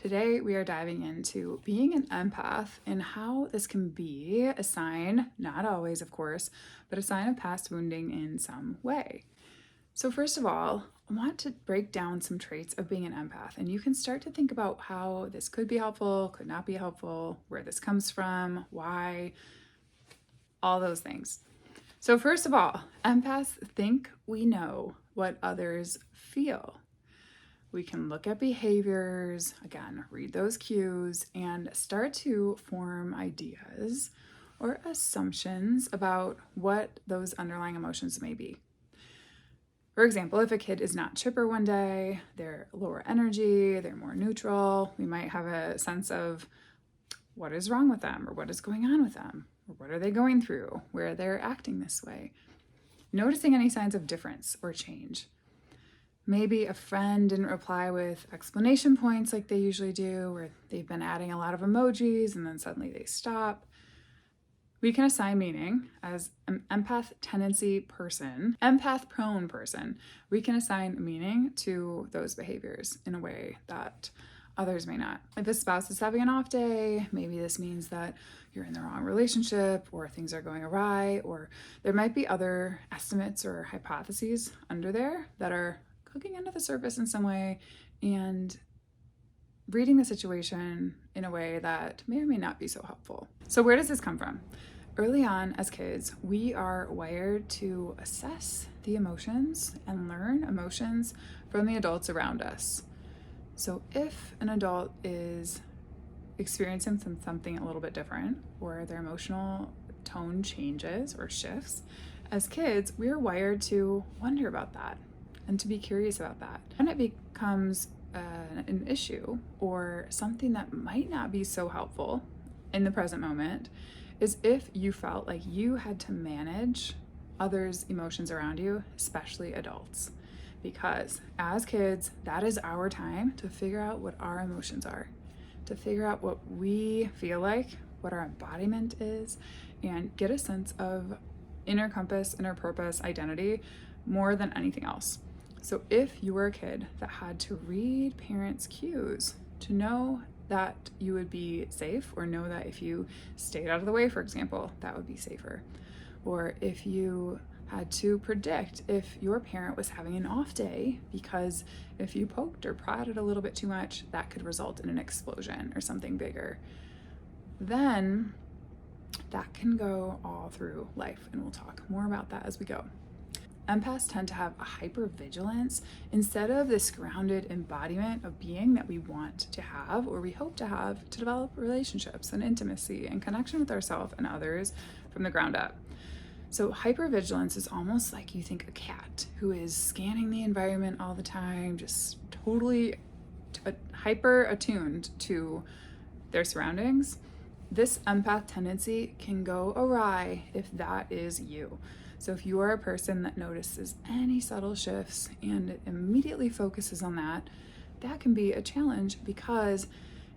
Today, we are diving into being an empath and how this can be a sign, not always, of course, but a sign of past wounding in some way. So, first of all, I want to break down some traits of being an empath, and you can start to think about how this could be helpful, could not be helpful, where this comes from, why, all those things. So, first of all, empaths think we know what others feel. We can look at behaviors, again, read those cues, and start to form ideas or assumptions about what those underlying emotions may be. For example, if a kid is not chipper one day, they're lower energy, they're more neutral, we might have a sense of what is wrong with them or what is going on with them or what are they going through, where they're acting this way. Noticing any signs of difference or change. Maybe a friend didn't reply with explanation points like they usually do, or they've been adding a lot of emojis and then suddenly they stop. We can assign meaning as an empath tendency person, empath prone person. We can assign meaning to those behaviors in a way that others may not. If a spouse is having an off day, maybe this means that you're in the wrong relationship or things are going awry, or there might be other estimates or hypotheses under there that are cooking under the surface in some way and reading the situation in a way that may or may not be so helpful. So where does this come from? Early on as kids, we are wired to assess the emotions and learn emotions from the adults around us. So if an adult is experiencing something a little bit different, or their emotional tone changes or shifts, as kids, we are wired to wonder about that and to be curious about that. When it becomes an issue or something that might not be so helpful in the present moment is if you felt like you had to manage others' emotions around you, especially adults. Because as kids, that is our time to figure out what our emotions are, to figure out what we feel like, what our embodiment is, and get a sense of inner compass, inner purpose, identity more than anything else. So if you were a kid that had to read parents' cues to know that you would be safe, or know that if you stayed out of the way, for example, that would be safer, or if you had to predict if your parent was having an off day because if you poked or prodded a little bit too much, that could result in an explosion or something bigger, then that can go all through life, and we'll talk more about that as we go. Empaths tend to have a hypervigilance instead of this grounded embodiment of being that we want to have or we hope to have to develop relationships and intimacy and connection with ourselves and others from the ground up. So hypervigilance is almost like you think a cat who is scanning the environment all the time, just totally hyper attuned to their surroundings. This empath tendency can go awry if that is you. So if you are a person that notices any subtle shifts and immediately focuses on that, that can be a challenge because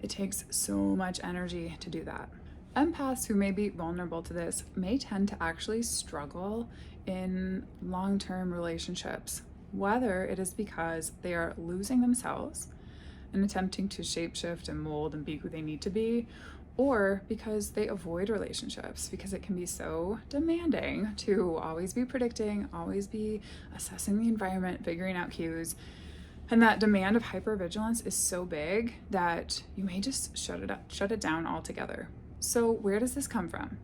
it takes so much energy to do that. Empaths who may be vulnerable to this may tend to actually struggle in long-term relationships, whether it is because they are losing themselves and attempting to shapeshift and mold and be who they need to be, or because they avoid relationships because it can be so demanding to always be predicting, always be assessing the environment, figuring out cues. And that demand of hypervigilance is so big that you may just shut it down altogether. So where does this come from?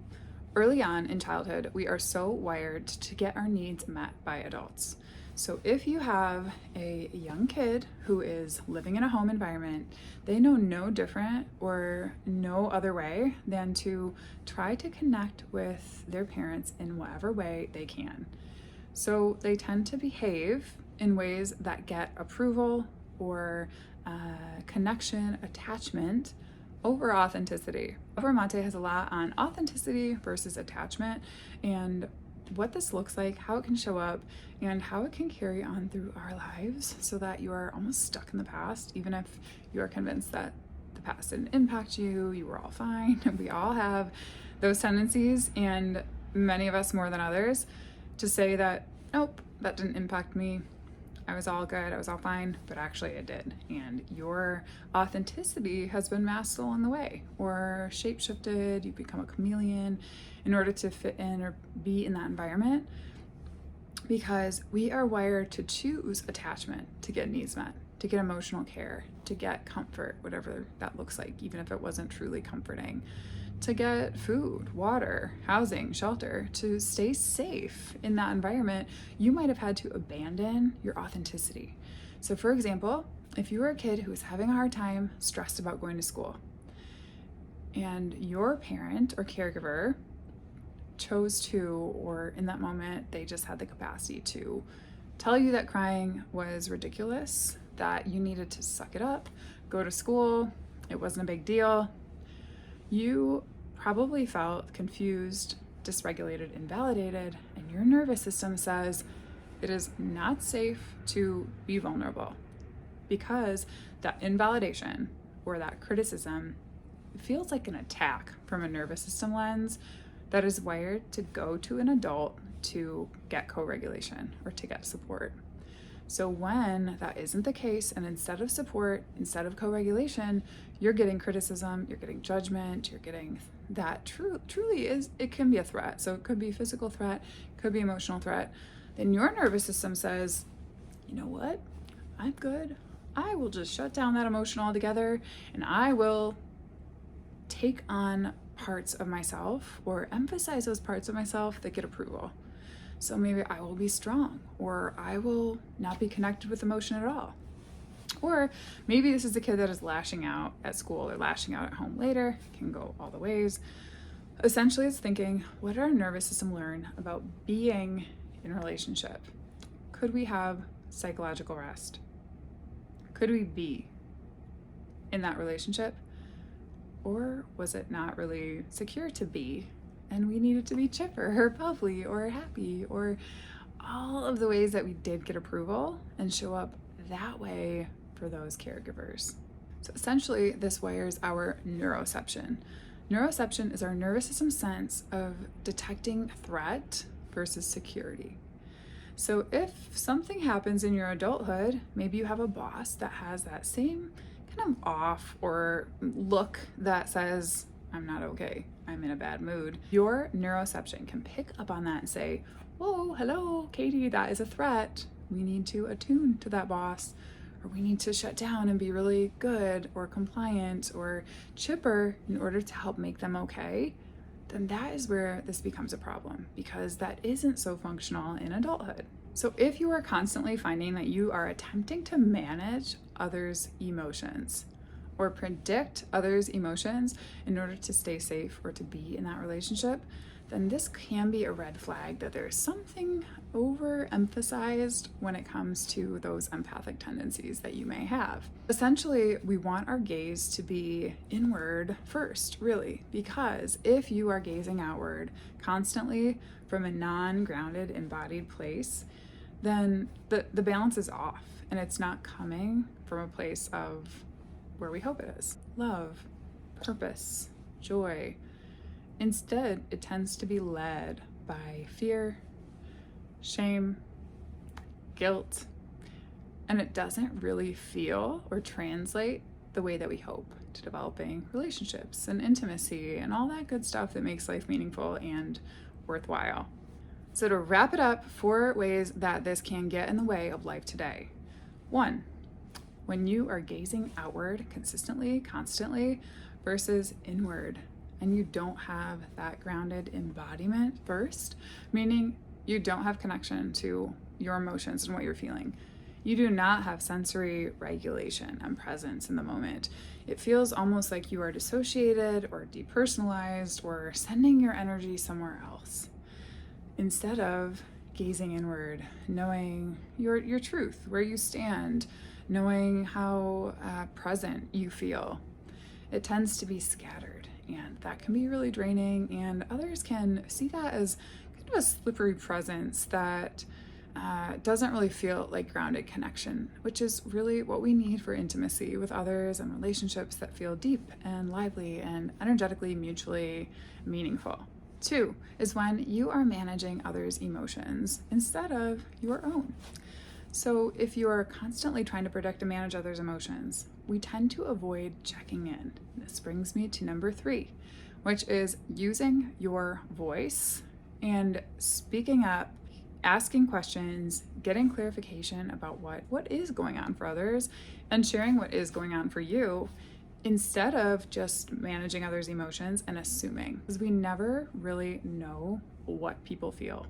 Early on in childhood, we are so wired to get our needs met by adults. So if you have a young kid who is living in a home environment, they know no different or no other way than to try to connect with their parents in whatever way they can. So they tend to behave in ways that get approval or connection, attachment over authenticity. Mate has a lot on authenticity versus attachment, and what this looks like, how it can show up, and how it can carry on through our lives so that you are almost stuck in the past, even if you are convinced that the past didn't impact you, you were all fine. We all have those tendencies, and many of us more than others, to say that, nope, that didn't impact me. I was all good, I was all fine, but actually it did. And your authenticity has been masked along the way or shape-shifted. You become a chameleon in order to fit in or be in that environment, because we are wired to choose attachment to get needs met, to get emotional care, to get comfort, whatever that looks like, even if it wasn't truly comforting, to get food, water, housing, shelter, to stay safe in that environment. You might have had to abandon your authenticity. So for example, if you were a kid who was having a hard time, stressed about going to school, and your parent or caregiver chose to, or in that moment, they just had the capacity to tell you that crying was ridiculous, that you needed to suck it up, go to school, it wasn't a big deal, you probably felt confused, dysregulated, invalidated, and your nervous system says it is not safe to be vulnerable, because that invalidation or that criticism feels like an attack from a nervous system lens that is wired to go to an adult to get co-regulation or to get support. So when that isn't the case, and instead of support, instead of co-regulation, you're getting criticism, you're getting judgment, you're getting that truly is, it can be a threat. So it could be physical threat, could be emotional threat. Then your nervous system says, you know what? I'm good. I will just shut down that emotion altogether, and I will take on parts of myself or emphasize those parts of myself that get approval. So maybe I will be strong, or I will not be connected with emotion at all. Or maybe this is a kid that is lashing out at school or lashing out at home later, can go all the ways. Essentially, it's thinking, what did our nervous system learn about being in a relationship? Could we have psychological rest? Could we be in that relationship? Or was it not really secure to be, and we needed to be chipper or bubbly or happy, or all of the ways that we did get approval and show up that way for those caregivers? So essentially, this wires our neuroception. Neuroception is our nervous system sense of detecting threat versus security. So if something happens in your adulthood, maybe you have a boss that has that same kind of off or look that says, I'm not okay, I'm in a bad mood. Your neuroception can pick up on that and say, whoa, hello, Katie, that is a threat. We need to attune to that boss, or we need to shut down and be really good or compliant or chipper in order to help make them okay. Then that is where this becomes a problem, because that isn't so functional in adulthood. So if you are constantly finding that you are attempting to manage others' emotions or predict others' emotions in order to stay safe or to be in that relationship, then this can be a red flag that there's something overemphasized when it comes to those empathic tendencies that you may have. Essentially, we want our gaze to be inward first, really, because if you are gazing outward constantly from a non-grounded, embodied place, then the balance is off, and it's not coming from a place of where we hope it is. Love, purpose, joy. Instead, it tends to be led by fear, shame, guilt, and it doesn't really feel or translate the way that we hope to developing relationships and intimacy and all that good stuff that makes life meaningful and worthwhile. So to wrap it up, 4 ways that this can get in the way of life today. 1, when you are gazing outward consistently, constantly, versus inward, and you don't have that grounded embodiment first, meaning you don't have connection to your emotions and what you're feeling. You do not have sensory regulation and presence in the moment. It feels almost like you are dissociated or depersonalized or sending your energy somewhere else, instead of gazing inward, knowing your truth, where you stand, knowing how present you feel. It tends to be scattered, and that can be really draining, and others can see that as kind of a slippery presence that doesn't really feel like grounded connection, which is really what we need for intimacy with others and relationships that feel deep and lively and energetically mutually meaningful. 2 is when you are managing others' emotions instead of your own. So if you're constantly trying to predict and manage others' emotions, we tend to avoid checking in. This brings me to number 3, which is using your voice and speaking up, asking questions, getting clarification about what is going on for others, and sharing what is going on for you, instead of just managing others' emotions and assuming, because we never really know what people feel.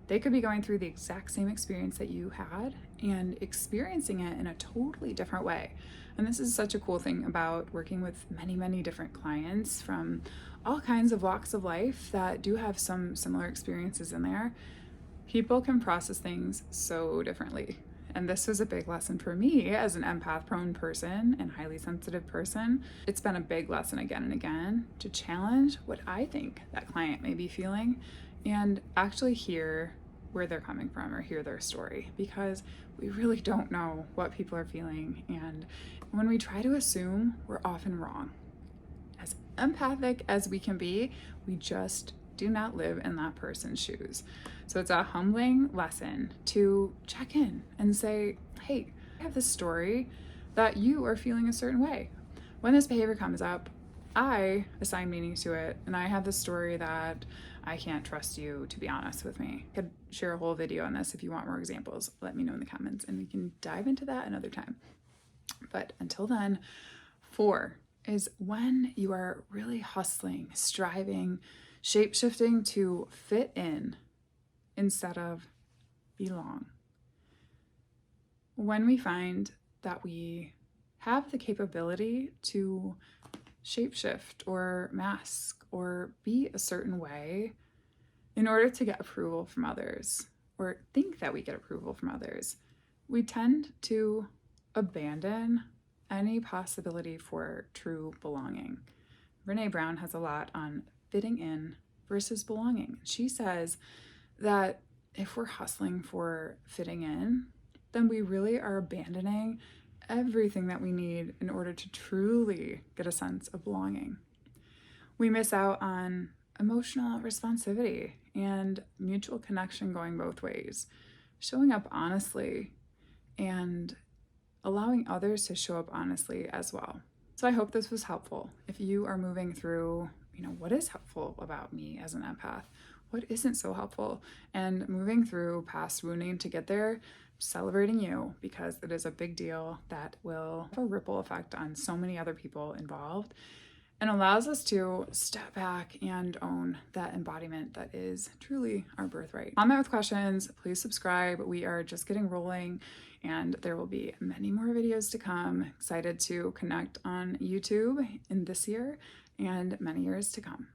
They could be going through the exact same experience that you had and experiencing it in a totally different way. And this is such a cool thing about working with many, many different clients from all kinds of walks of life that do have some similar experiences in there. People can process things so differently. And this was a big lesson for me as an empath-prone person and highly sensitive person. It's been a big lesson again and again to challenge what I think that client may be feeling and actually hear where they're coming from or hear their story, because we really don't know what people are feeling. And when we try to assume, we're often wrong. As empathic as we can be, we just do not live in that person's shoes. So it's a humbling lesson to check in and say, hey, I have this story that you are feeling a certain way. When this behavior comes up, I assign meaning to it, and I have this story that I can't trust you to be honest with me. I could share a whole video on this if you want more examples. Let me know in the comments and we can dive into that another time. But until then, 4 is when you are really hustling, striving, shape-shifting to fit in instead of belong. When we find that we have the capability to shapeshift or mask or be a certain way in order to get approval from others, or think that we get approval from others, we tend to abandon any possibility for true belonging. Brené Brown has a lot on fitting in versus belonging. She says that if we're hustling for fitting in, then we really are abandoning everything that we need in order to truly get a sense of belonging. We miss out on emotional responsivity and mutual connection going both ways, showing up honestly and allowing others to show up honestly as well. So I hope this was helpful. If you are moving through, what is helpful about me as an empath? What isn't so helpful? And moving through past wounding to get there, celebrating you, because it is a big deal that will have a ripple effect on so many other people involved and allows us to step back and own that embodiment that is truly our birthright. Comment with questions, please subscribe. We are just getting rolling and there will be many more videos to come. Excited to connect on YouTube in this year and many years to come.